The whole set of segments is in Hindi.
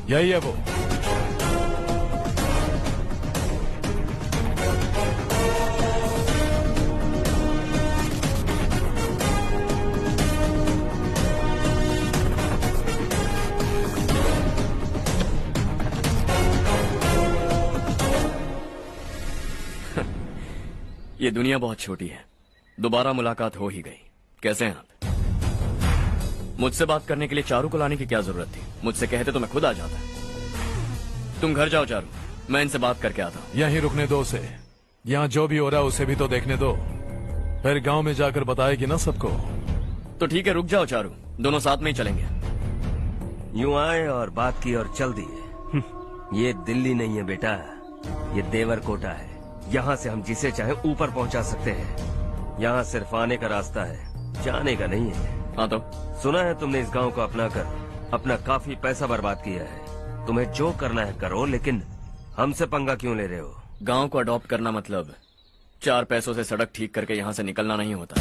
यही है वो। ये दुनिया बहुत छोटी है, दोबारा मुलाकात हो ही गई। कैसे हैं आप? मुझसे बात करने के लिए चारू को लाने की क्या जरूरत थी? मुझसे कहते तो मैं खुद आ जाता। तुम घर जाओ चारू, मैं इनसे बात करके आता हूँ। यहीं रुकने दो उसे। यहाँ जो भी हो रहा है उसे भी तो देखने दो, फिर गांव में जाकर बताएगी ना सबको। तो ठीक है, रुक जाओ चारू, दोनों साथ में ही चलेंगे। यूं आए और बात की और चल दिए। ये दिल्ली नहीं है बेटा, ये देवरकोटा है। यहाँ से हम जिसे चाहे ऊपर पहुँचा सकते हैं। यहाँ सिर्फ आने का रास्ता है, जाने का नहीं है। हाँ तो सुना है तुमने इस गांव को अपना कर अपना काफी पैसा बर्बाद किया है। तुम्हें जो करना है करो, लेकिन हमसे पंगा क्यों ले रहे हो? गांव को अडॉप्ट करना मतलब 4 पैसों से सड़क ठीक करके यहाँ से निकलना नहीं होता।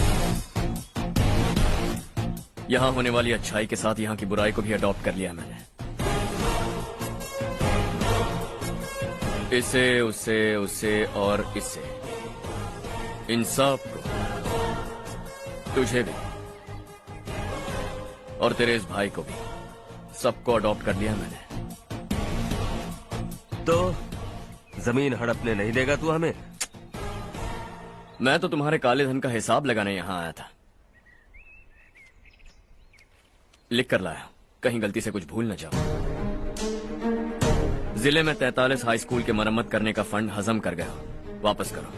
यहाँ होने वाली अच्छाई के साथ यहाँ की बुराई को भी अडॉप्ट कर लिया मैंने। इसे, उससे, उससे और इससे, इन सब को, तुझे भी और तेरे इस भाई को भी, सबको अडॉप्ट कर लिया मैंने। तो जमीन हड़पने नहीं देगा तू हमें? मैं तो तुम्हारे काले धन का हिसाब लगाने यहाँ आया था। लिख कर लाया, कहीं गलती से कुछ भूल न जाओ। जिले में 43 हाई स्कूल के मरम्मत करने का फंड हजम कर गया, वापस करो।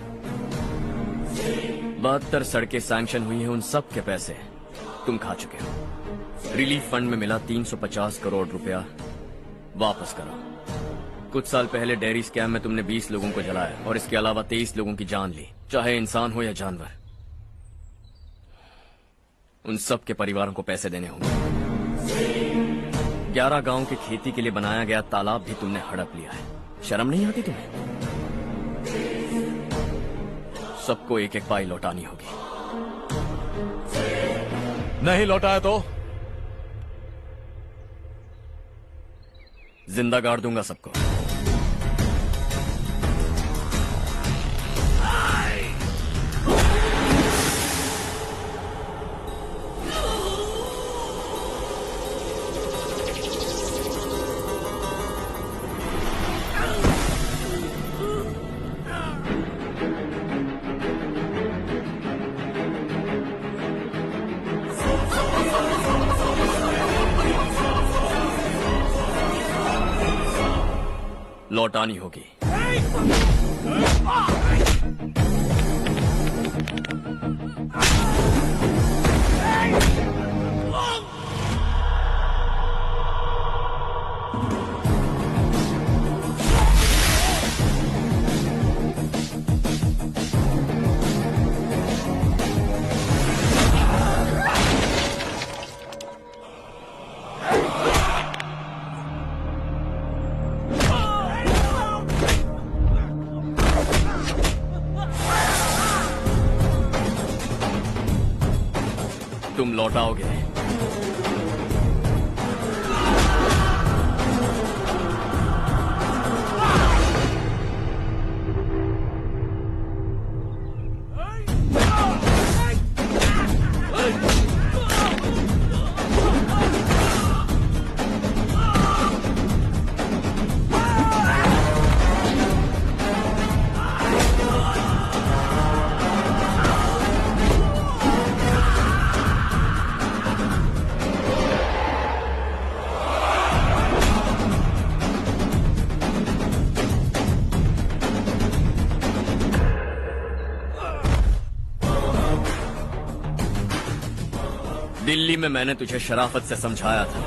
72 सड़कें सैंक्शन हुई हैं, उन सब के पैसे तुम खा चुके हो। रिलीफ फंड में मिला 350 करोड़ रुपया, वापस करो। कुछ साल पहले डेयरी स्कैम में तुमने 20 लोगों को जलाया और इसके अलावा 23 लोगों की जान ली, चाहे इंसान हो या जानवर। उन सब के परिवारों को पैसे देने होंगे। 11 गांव के खेती के लिए बनाया गया तालाब भी तुमने हड़प लिया है। शर्म नहीं आती तुम्हें? सबको एक एक पाई लौटानी होगी। नहीं लौटाया तो जिंदा गाड़ दूंगा सबको। लौटानी होगी। तुम लौटाओगे। दिल्ली में मैंने तुझे शराफत से समझाया था,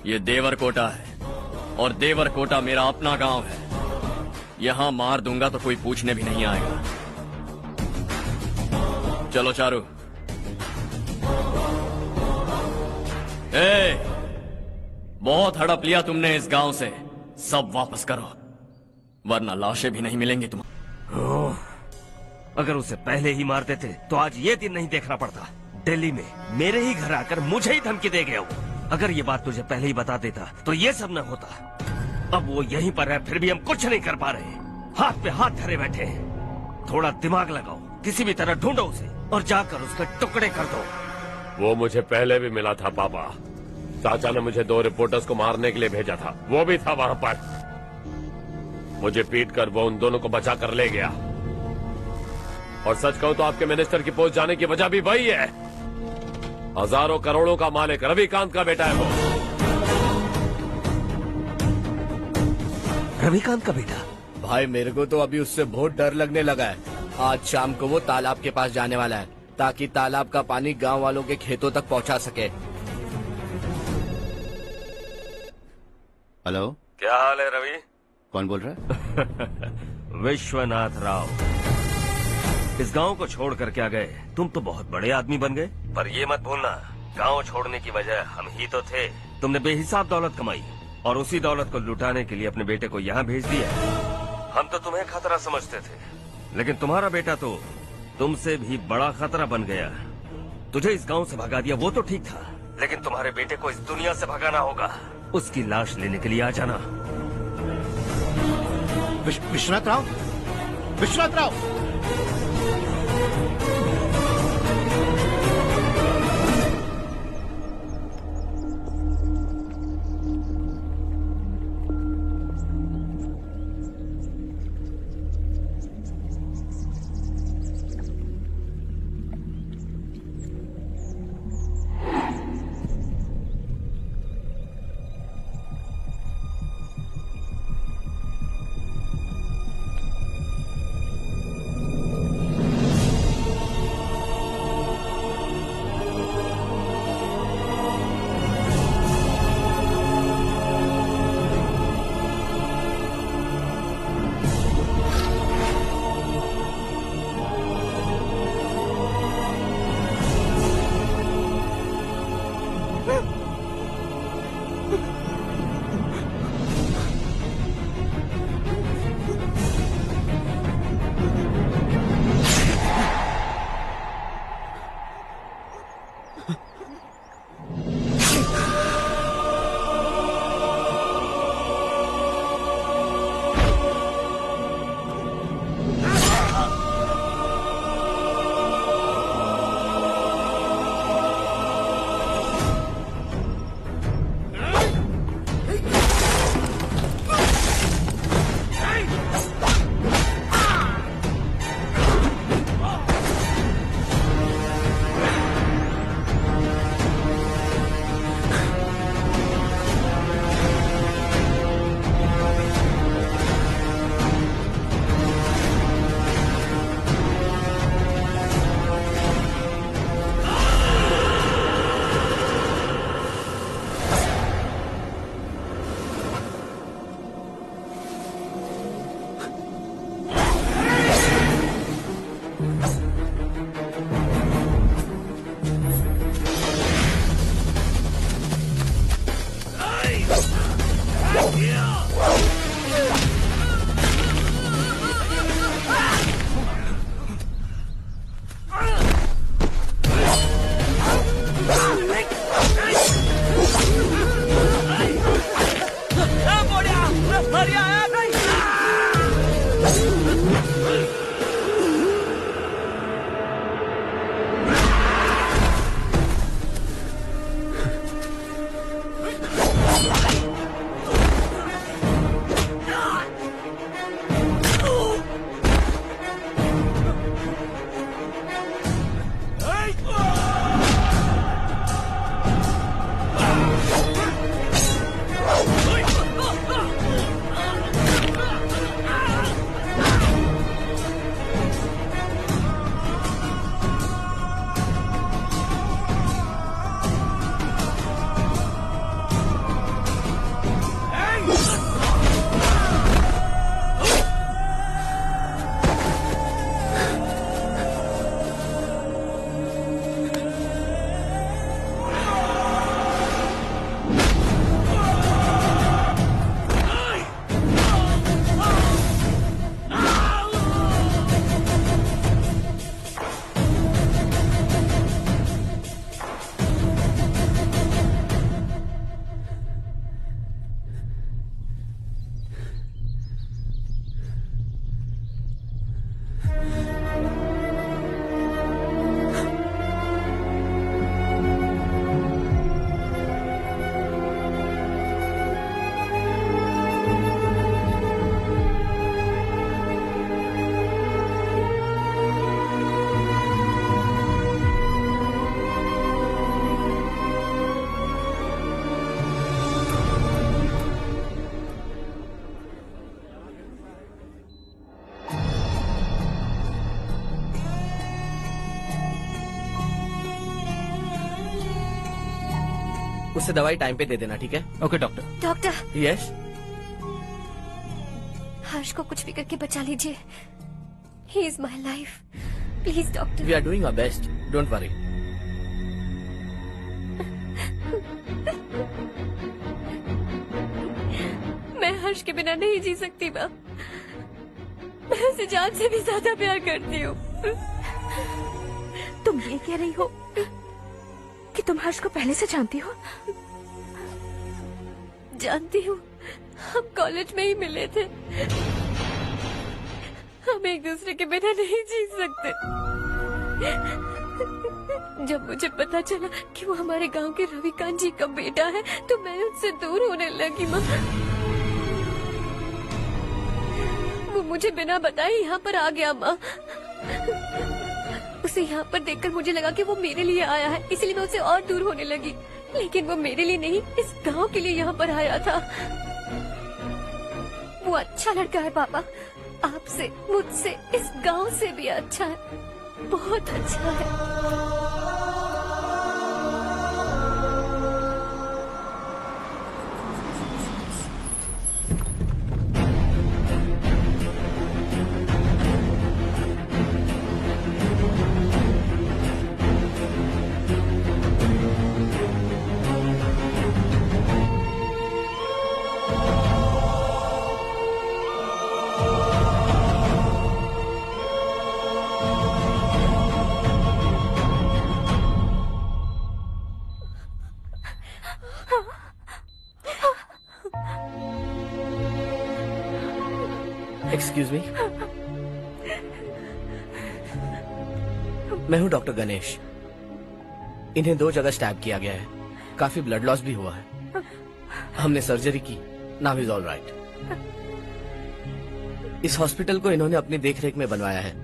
ये देवरकोटा है और देवरकोटा मेरा अपना गांव है। यहां मार दूंगा तो कोई पूछने भी नहीं आएगा। चलो चारू। बहुत हड़प लिया तुमने इस गांव से, सब वापस करो वरना लाशें भी नहीं मिलेंगी तुम। अगर उसे पहले ही मार देते तो आज ये दिन नहीं देखना पड़ता। दिल्ली में मेरे ही घर आकर मुझे ही धमकी दे गया वो। अगर ये बात तुझे पहले ही बता देता तो ये सब न होता। अब वो यहीं पर है, फिर भी हम कुछ नहीं कर पा रहे। हाथ पे हाथ धरे बैठे हैं। थोड़ा दिमाग लगाओ, किसी भी तरह ढूंढो उसे और जाकर उसके टुकड़े कर दो। वो मुझे पहले भी मिला था पापा। चाचा ने मुझे 2 रिपोर्टर्स को मारने के लिए भेजा था, वो भी था वहां पर। मुझे पीट कर वो उन दोनों को बचा कर ले गया। और सच कहूं तो आपके मिनिस्टर की पोस्ट जाने की वजह भी वही है। हजारों करोड़ों का मालिक रविकांत का बेटा है वो। रविकांत का बेटा? भाई मेरे को तो अभी उससे बहुत डर लगने लगा है। आज शाम को वो तालाब के पास जाने वाला है ताकि तालाब का पानी गांव वालों के खेतों तक पहुंचा सके। हेलो, क्या हाल है रवि? कौन बोल रहा है? विश्वनाथ राव। इस गांव को छोड़ कर क्या गए? तुम तो बहुत बड़े आदमी बन गए। पर ये मत भूलना, गांव छोड़ने की वजह हम ही तो थे। तुमने बेहिसाब दौलत कमाई और उसी दौलत को लुटाने के लिए अपने बेटे को यहाँ भेज दिया। हम तो तुम्हें खतरा समझते थे, लेकिन तुम्हारा बेटा तो तुमसे भी बड़ा खतरा बन गया। तुझे इस गांव से भगा दिया वो तो ठीक था, लेकिन तुम्हारे बेटे को इस दुनिया से भगाना होगा। उसकी लाश लेने के लिए आ जाना। विश्वनाथ राव, विश्वनाथ राव। उससे दवाई टाइम पे दे देना, ठीक है? Okay doctor. Doctor, yes. Harsh को कुछ भी करके बचा लीजिए। He is my life. Please doctor. We are doing our best, don't worry. मैं हर्ष के बिना नहीं जी सकती माँ। मैं उसे जान से भी ज्यादा प्यार करती हूँ। तुम ये कह रही हो कि तुम हर्ष को पहले से जानती हो? जानती हूँ, हम कॉलेज में ही मिले थे। हम एक दूसरे के बिना नहीं जी सकते। जब मुझे पता चला कि वो हमारे गांव के रविकांत जी का बेटा है, तो मैं उनसे दूर होने लगी माँ। वो मुझे बिना बताए यहाँ पर आ गया माँ। उसे यहाँ पर देखकर मुझे लगा कि वो मेरे लिए आया है, इसलिए मैं उससे और दूर होने लगी। लेकिन वो मेरे लिए नहीं, इस गांव के लिए यहाँ पर आया था। वो अच्छा लड़का है पापा, आपसे, मुझसे, इस गांव से भी अच्छा है, बहुत अच्छा है। एक्सक्यूज मी, मैं हूँ डॉक्टर गणेश। इन्हें 2 जगह स्टैब किया गया है, काफी ब्लड लॉस भी हुआ है। हमने सर्जरी की, नाउ इज ऑल राइट। इस हॉस्पिटल को इन्होंने अपनी देखरेख में बनवाया है।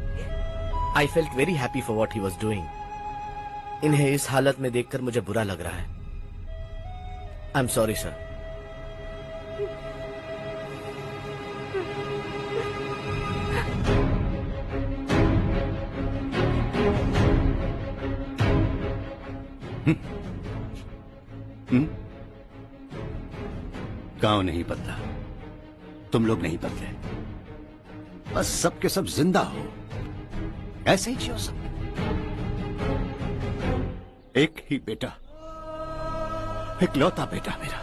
I felt very happy for what he was doing. इन्हें इस हालत में देखकर मुझे बुरा लग रहा है। I am sorry sir. गांव नहीं बदला, तुम लोग नहीं बदले, बस सबके सब जिंदा हो, ऐसे ही जियो सब। एक ही बेटा, इकलौता बेटा मेरा,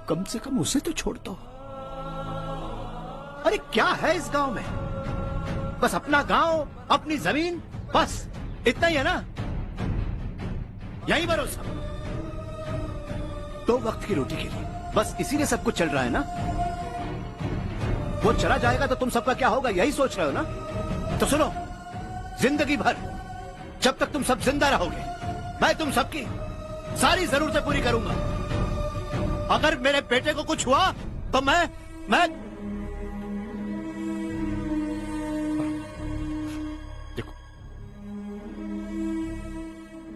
कम से कम उसे तो छोड़ दो। अरे क्या है इस गांव में? बस अपना गांव, अपनी जमीन, बस इतना ही है ना? यही भरोसा, 2 वक्त की रोटी के लिए, बस इसीलिए सब कुछ चल रहा है ना? वो चला जाएगा तो तुम सबका क्या होगा, यही सोच रहे हो ना? तो सुनो, जिंदगी भर जब तक तुम सब जिंदा रहोगे, मैं तुम सबकी सारी जरूरतें पूरी करूंगा। अगर मेरे बेटे को कुछ हुआ तो मैं देखो,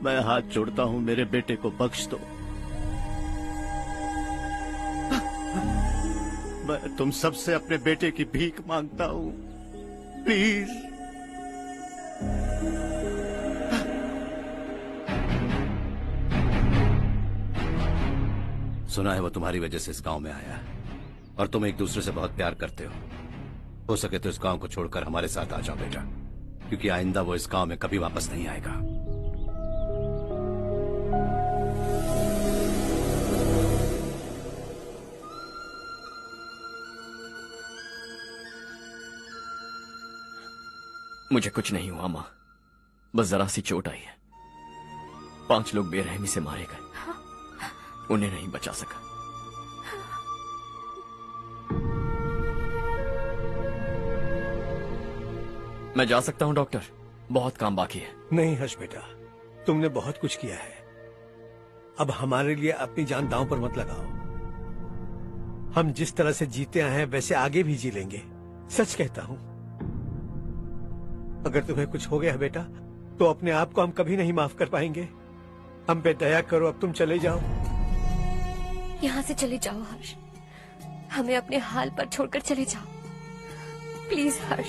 मैं हाथ जोड़ता हूं, मेरे बेटे को बख्श दो। मैं तुम सबसे अपने बेटे की भीख मांगता हूं, प्लीज। सुना है वो तुम्हारी वजह से इस गांव में आया है, और तुम एक दूसरे से बहुत प्यार करते हो सके तो इस गांव को छोड़कर हमारे साथ आ जाओ बेटा, क्योंकि आइंदा वो इस गांव में कभी वापस नहीं आएगा। मुझे कुछ नहीं हुआ माँ, बस जरा सी चोट आई है। 5 लोग बेरहमी से मारे गए, उन्हें नहीं बचा सका। मैं जा सकता हूँ डॉक्टर, बहुत काम बाकी है। नहीं हर्ष बेटा, तुमने बहुत कुछ किया है, अब हमारे लिए अपनी जान दांव पर मत लगाओ। हम जिस तरह से जीते आए हैं वैसे आगे भी जी लेंगे, सच कहता हूँ। अगर तुम्हें कुछ हो गया बेटा तो अपने आप को हम कभी नहीं माफ कर पाएंगे। हम पे दया करो, अब तुम चले जाओ। यहाँ से चले जाओ हर्ष, हमें अपने हाल पर छोड़कर चले जाओ, प्लीज हर्ष।